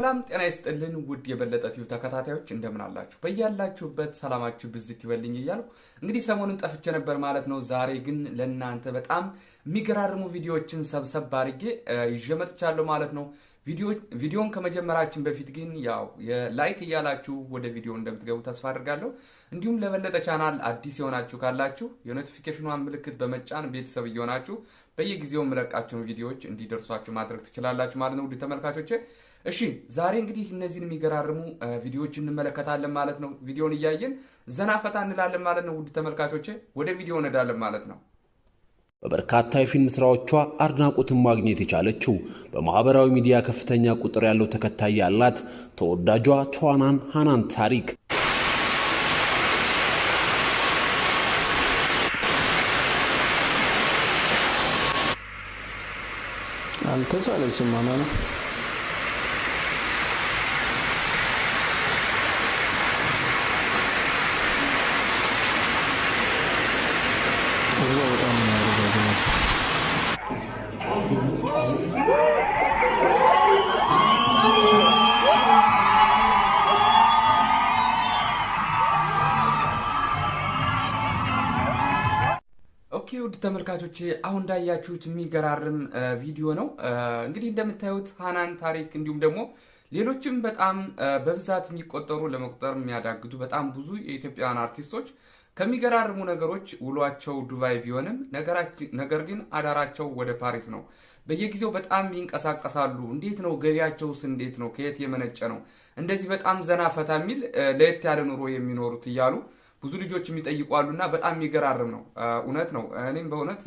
ሰላም ጤና ይስጥልን ውድ የበለጠ ቲቪ ተከታታዮች እንደምን አላችሁ? በእያላችሁበት ሰላማችሁ ብዝት ይበልኝ እያልኩ እንግዲህ ሰሞኑን ጠፍቼ ነበር ማለት ነው። ዛሬ ግን ለእናንተ በጣም የሚገራርሙ ቪዲዮዎችን ሰብሰብ አድርጌ ይዤ መጥቻለሁ ማለት ነው። ቪዲዮን ከመጀመራችን በፊት ግን ያው ላይክ እያላችሁ ወደ ቪዲዮ እንደምትገቡ ተስፋ አድርጋለሁ። እንዲሁም ለበለጠ ቻናል አዲስ የሆናችሁ ካላችሁ የኖቲፊኬሽኗን ምልክት በመጫን ቤተሰብ እየሆናችሁ በየጊዜው የምለቃቸውን ቪዲዮዎች እንዲደርሷችሁ ማድረግ ትችላላችሁ ማለት ነው። ውድ ተመልካቾቼ እሺ ዛሬ እንግዲህ እነዚህን የሚገራርሙ ቪዲዮዎች እንመለከታለን ማለት ነው። ቪዲዮን እያየን ዘና ፈታ እንላለን ማለት ነው። ውድ ተመልካቾቼ ወደ ቪዲዮ እንሄዳለን ማለት ነው። በበርካታ የፊልም ስራዎቿ አድናቆትን ማግኘት የቻለችው በማህበራዊ ሚዲያ ከፍተኛ ቁጥር ያለው ተከታይ ያላት ተወዳጇ ተዋናን ሃናን ታሪክ አልተቻለችም ማለት ነው። ኦኬ ውድ ተመልካቾቼ አሁን እንዳያችሁት የሚገራርም ቪዲዮ ነው። እንግዲህ እንደምታዩት ሃናን ታሪክ እንዲሁም ደግሞ ሌሎችም በጣም በብዛት የሚቆጠሩ ለመቁጠር የሚያዳግቱ በጣም ብዙ የኢትዮጵያውያን አርቲስቶች ከሚገራርሙ ነገሮች ውሏቸው ዱባይ ቢሆንም ነገር ግን አዳራቸው ወደ ፓሪስ ነው። በየጊዜው በጣም ይንቀሳቀሳሉ። እንዴት ነው ገቢያቸውስ? እንዴት ነው? ከየት የመነጨ ነው? እንደዚህ በጣም ዘና ፈታ የሚል ለየት ያለ ኑሮ የሚኖሩት እያሉ ብዙ ልጆች የሚጠይቁ አሉና በጣም የሚገራርም ነው። እውነት ነው። እኔም በእውነት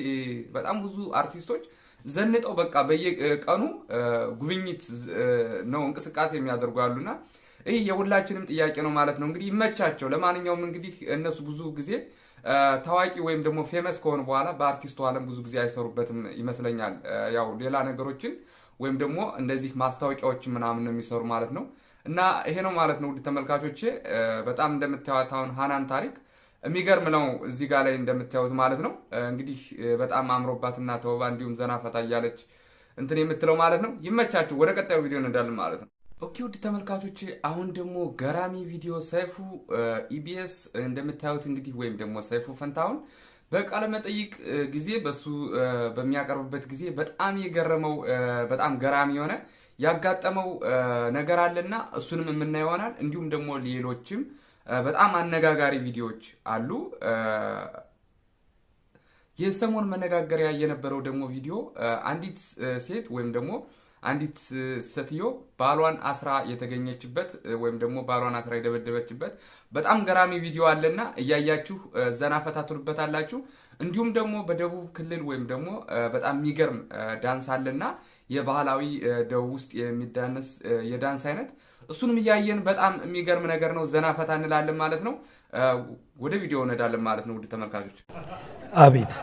በጣም ብዙ አርቲስቶች ዘንጠው በቃ በየቀኑ ጉብኝት ነው እንቅስቃሴ የሚያደርጉ ያሉና ይህ የሁላችንም ጥያቄ ነው ማለት ነው። እንግዲህ ይመቻቸው። ለማንኛውም እንግዲህ እነሱ ብዙ ጊዜ ታዋቂ ወይም ደግሞ ፌመስ ከሆኑ በኋላ በአርቲስቱ ዓለም ብዙ ጊዜ አይሰሩበትም ይመስለኛል። ያው ሌላ ነገሮችን ወይም ደግሞ እንደዚህ ማስታወቂያዎችን ምናምን ነው የሚሰሩ ማለት ነው። እና ይሄ ነው ማለት ነው። ውድ ተመልካቾቼ በጣም እንደምታዩት አሁን ሃናን ታሪክ የሚገርም ነው እዚህ ጋር ላይ እንደምታዩት ማለት ነው። እንግዲህ በጣም አምሮባትና ተውባ እንዲሁም ዘና ፈታ እያለች እንትን የምትለው ማለት ነው። ይመቻችሁ። ወደ ቀጣዩ ቪዲዮ እንዳለን ማለት ነው። ኦኬ ውድ ተመልካቾቼ አሁን ደግሞ ገራሚ ቪዲዮ ሰይፉ ኢቢኤስ እንደምታዩት እንግዲህ ወይም ደግሞ ሰይፉ ፈንታሁን በቃለ መጠይቅ ጊዜ በሱ በሚያቀርብበት ጊዜ በጣም የገረመው በጣም ገራሚ የሆነ ያጋጠመው ነገር አለና እሱንም የምናየው ይሆናል። እንዲሁም ደግሞ ሌሎችም በጣም አነጋጋሪ ቪዲዮዎች አሉ። የሰሞን መነጋገሪያ የነበረው ደግሞ ቪዲዮ አንዲት ሴት ወይም ደግሞ አንዲት ሴትዮ ባሏን አስራ የተገኘችበት ወይም ደግሞ ባሏን አስራ የደበደበችበት በጣም ገራሚ ቪዲዮ አለና እያያችሁ ዘና ፈታ ትሉበታላችሁ። እንዲሁም ደግሞ በደቡብ ክልል ወይም ደግሞ በጣም የሚገርም ዳንስ አለና የባህላዊ ደቡብ ውስጥ የሚዳነስ የዳንስ አይነት እሱንም እያየን በጣም የሚገርም ነገር ነው። ዘና ፈታ እንላለን ማለት ነው። ወደ ቪዲዮ እንሄዳለን ማለት ነው። ውድ ተመልካቾች አቤት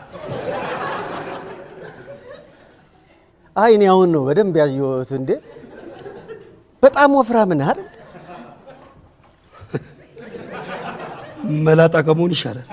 አይ እኔ አሁን ነው በደንብ ያየሁት። እንዴ በጣም ወፍራም ነህ አይደል? መላጣ ከመሆን ይሻላል።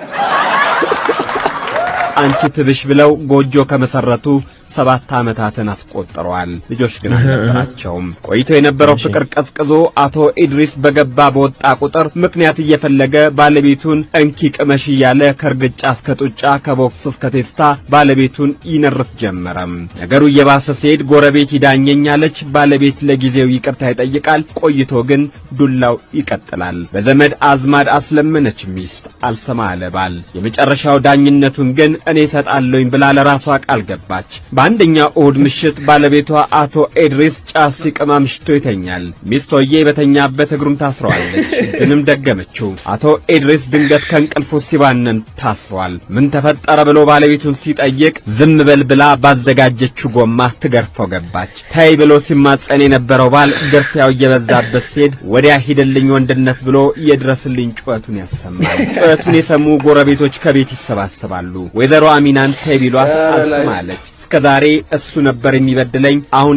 አንቺ ትብሽ ብለው ጎጆ ከመሰረቱ 7 ዓመታትን አስቆጥረዋል። ልጆች ግን አልነበራቸውም። ቆይቶ የነበረው ፍቅር ቀዝቅዞ አቶ ኢድሪስ በገባ በወጣ ቁጥር ምክንያት እየፈለገ ባለቤቱን እንኪ ቅመሽ እያለ ከርግጫ እስከ ጡጫ ከቦክስ እስከ ቴስታ ባለቤቱን ይነርፍ ጀመረም። ነገሩ እየባሰ ሲሄድ ጎረቤት ይዳኘኛለች። ባለቤት ለጊዜው ይቅርታ ይጠይቃል። ቆይቶ ግን ዱላው ይቀጥላል። በዘመድ አዝማድ አስለመነች ሚስት አልሰማ አለ ባል። የመጨረሻው ዳኝነቱን ግን እኔ ሰጣለሁኝ ብላ ለራሷ ቃል ገባች። በአንደኛ እሁድ ምሽት ባለቤቷ አቶ ኤድሪስ ጫት ሲቅም አምሽቶ ይተኛል። ሚስቶዬ በተኛበት እግሩን ታስረዋለች። ድንም ደገመችው። አቶ ኤድሪስ ድንገት ከእንቅልፉ ሲባነን ታስሯል። ምን ተፈጠረ ብሎ ባለቤቱን ሲጠይቅ ዝም በል ብላ ባዘጋጀችው ጎማ ትገርፈው ገባች። ታይ ብሎ ሲማጸን የነበረው ባል ግርፊያው እየበዛበት ሲሄድ ወዲያ ሂድልኝ ወንድነት ብሎ የድረስልኝ ጩኸቱን ያሰማል። ጩኸቱን የሰሙ ጎረቤቶች ከቤት ይሰባሰባሉ። ወይዘሮ አሚናን ታይ ቢሏት አልሰማለች። እስከዛሬ እሱ ነበር የሚበድለኝ አሁን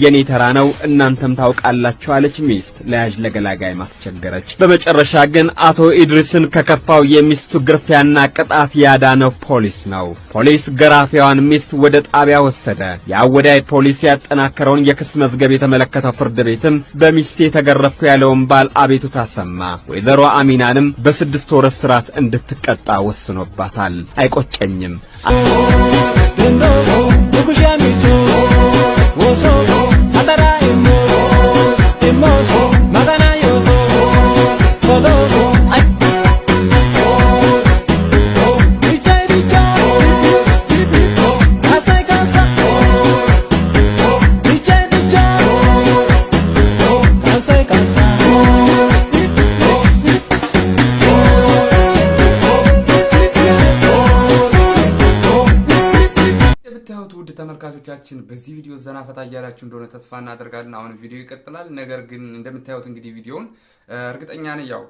የኔ ተራ ነው እናንተም ታውቃላችሁ አለች ሚስት ለያዥ ለገላጋይ ማስቸገረች በመጨረሻ ግን አቶ ኢድሪስን ከከፋው የሚስቱ ግርፊያና ቅጣት ያዳነው ፖሊስ ነው ፖሊስ ገራፊያዋን ሚስት ወደ ጣቢያ ወሰደ ያወዳይ ፖሊስ ያጠናከረውን የክስ መዝገብ የተመለከተው ፍርድ ቤትም በሚስቴ ተገረፍኩ ያለውን ባል አቤቱታ ሰማ ወይዘሮ አሚናንም በ6 ወር እስራት እንድትቀጣ ወስኖባታል አይቆጨኝም ተመልካቾቻችን በዚህ ቪዲዮ ዘና ፈታ ያላችሁ እንደሆነ ተስፋ እናደርጋለን አሁን ቪዲዮ ይቀጥላል ነገር ግን እንደምታዩት እንግዲህ ቪዲዮውን እርግጠኛ ነኝ ያው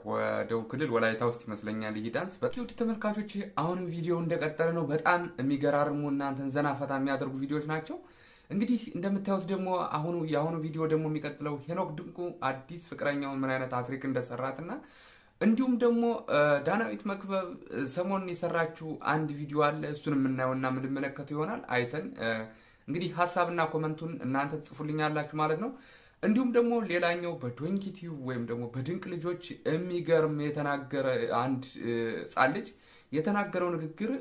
ደቡብ ክልል ወላይታ ውስጥ ይመስለኛል ይሄ ዳንስ በኪውት ተመልካቾች አሁን ቪዲዮ እንደቀጠለ ነው በጣም የሚገራርሙ እናንተን ዘና ፈታ የሚያደርጉ ቪዲዮዎች ናቸው እንግዲህ እንደምታዩት ደግሞ ያሁኑ ቪዲዮ ደግሞ የሚቀጥለው ሄኖክ ድንቁ አዲስ ፍቅረኛው ምን አይነት አትሪክ እንደሰራትና እንዲሁም ደግሞ ዳናዊት መክበብ ሰሞን የሰራችሁ አንድ ቪዲዮ አለ እሱንም እናየውና ምንመለከተው ይሆናል አይተን እንግዲህ ሐሳብና ኮሜንቱን እናንተ ጽፉልኛላችሁ ማለት ነው እንዲሁም ደግሞ ሌላኛው በዶንኪቲው ወይም ደግሞ በድንቅ ልጆች የሚገርም የተናገረ አንድ ጻል ልጅ የተናገረው ንግግር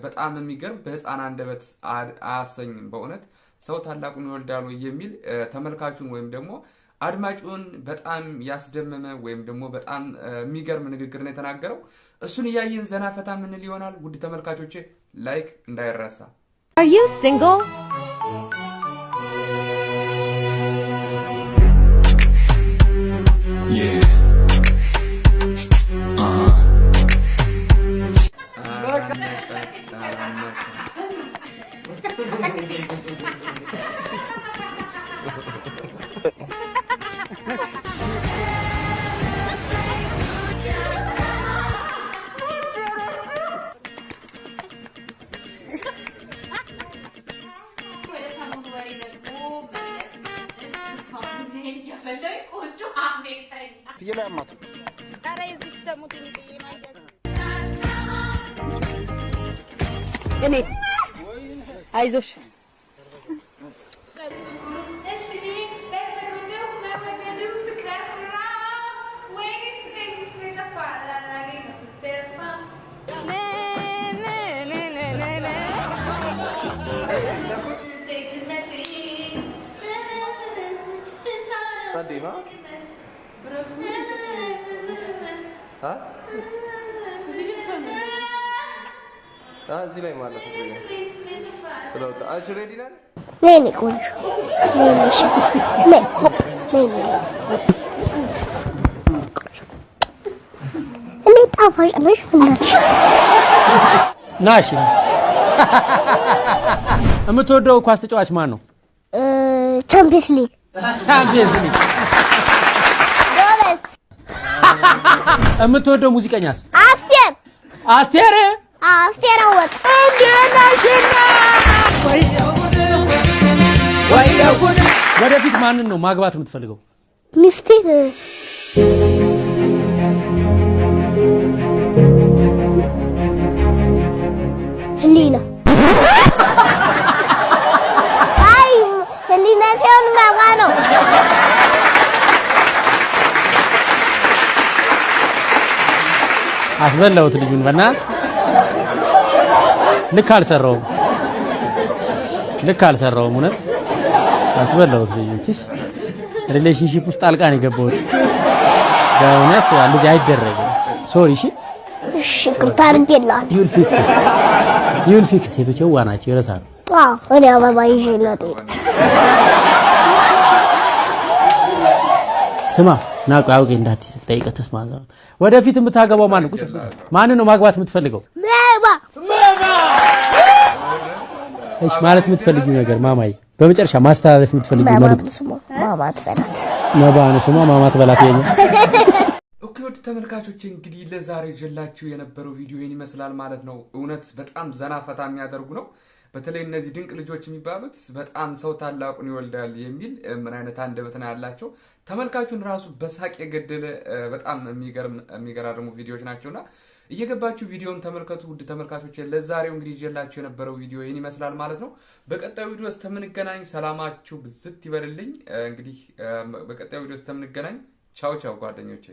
በጣም የሚገርም በህፃን አንደበት አያሰኝም በእውነት ሰው ታላቁን ይወልዳሉ የሚል ተመልካቹን ወይም ደግሞ አድማጩን በጣም ያስደመመ ወይም ደግሞ በጣም የሚገርም ንግግር ነው የተናገረው እሱን ያያየን ዘና ፈታ ምን ሊሆናል ውድ ተመልካቾቼ ላይክ እንዳይረሳ Are you single? Yeah. እኔ አይዞሽ እዚህ ላይ ማለት ነው ስለውጣ አሽ ሬዲ ነን ነኝ ቆንጆ ነኝ ሆፕ ነኝ እኔ ጣፋጭ ነሽ እናትሽ ናሽ የምትወደው ኳስ ተጫዋች ማን ነው ቻምፒየንስ ሊግ ጎበዝ የምትወደው ሙዚቀኛስ አስቴር አወቅ እንደናሽና ወደፊት ማንን ነው ማግባት የምትፈልገው ሚስቴን ህሊና አይ ህሊና ሲሆን ማጋ ነው አስበላውት ልጁን በና ልክ አልሰራውም እውነት አስበላውት ልጁን ሪሌሽንሺፕ ውስጥ ጣልቃ ነው የገባሁት በእውነት እንደዚህ አይደረግም ሶሪ እሺ ቅርታ አድርጌልሃል ዩል ፊክስ ሴቶች ዋናቸው ይረሳሉ እኔ አበባ ይዤላት ስማ ናቁ አውቄ እንዳዲስ ጠይቀህ ተስማ ወደፊት የምታገባው ማን ነው ማግባት የምትፈልገው እሺ ማለት የምትፈልጊው ነገር ማማይ በመጨረሻ ማስተላለፍ የምትፈልጊው መልእክት ማማት በላት ማማት በላት የኛ ኦኬ ወደ ተመልካቾች እንግዲህ ለዛሬ ጀላችሁ የነበረው ቪዲዮ ይሄን ይመስላል ማለት ነው እውነት በጣም ዘና ፈታ የሚያደርጉ ነው በተለይ እነዚህ ድንቅ ልጆች የሚባሉት በጣም ሰው ታላቁን ይወልዳል የሚል ምን አይነት አንደበት ነው ያላቸው። ተመልካቹን ራሱ በሳቅ የገደለ በጣም የሚገራርሙ ቪዲዮዎች ናቸውና እየገባችሁ ቪዲዮውን ተመልከቱ ውድ ተመልካቾች። ለዛሬው እንግዲህ ይዤላችሁ የነበረው ቪዲዮ ይህን ይመስላል ማለት ነው። በቀጣዩ ቪዲዮ እስከምንገናኝ ሰላማችሁ ብዝት ይበልልኝ። እንግዲህ በቀጣዩ ቪዲዮ እስከምንገናኝ ቻው ቻው ጓደኞቼ።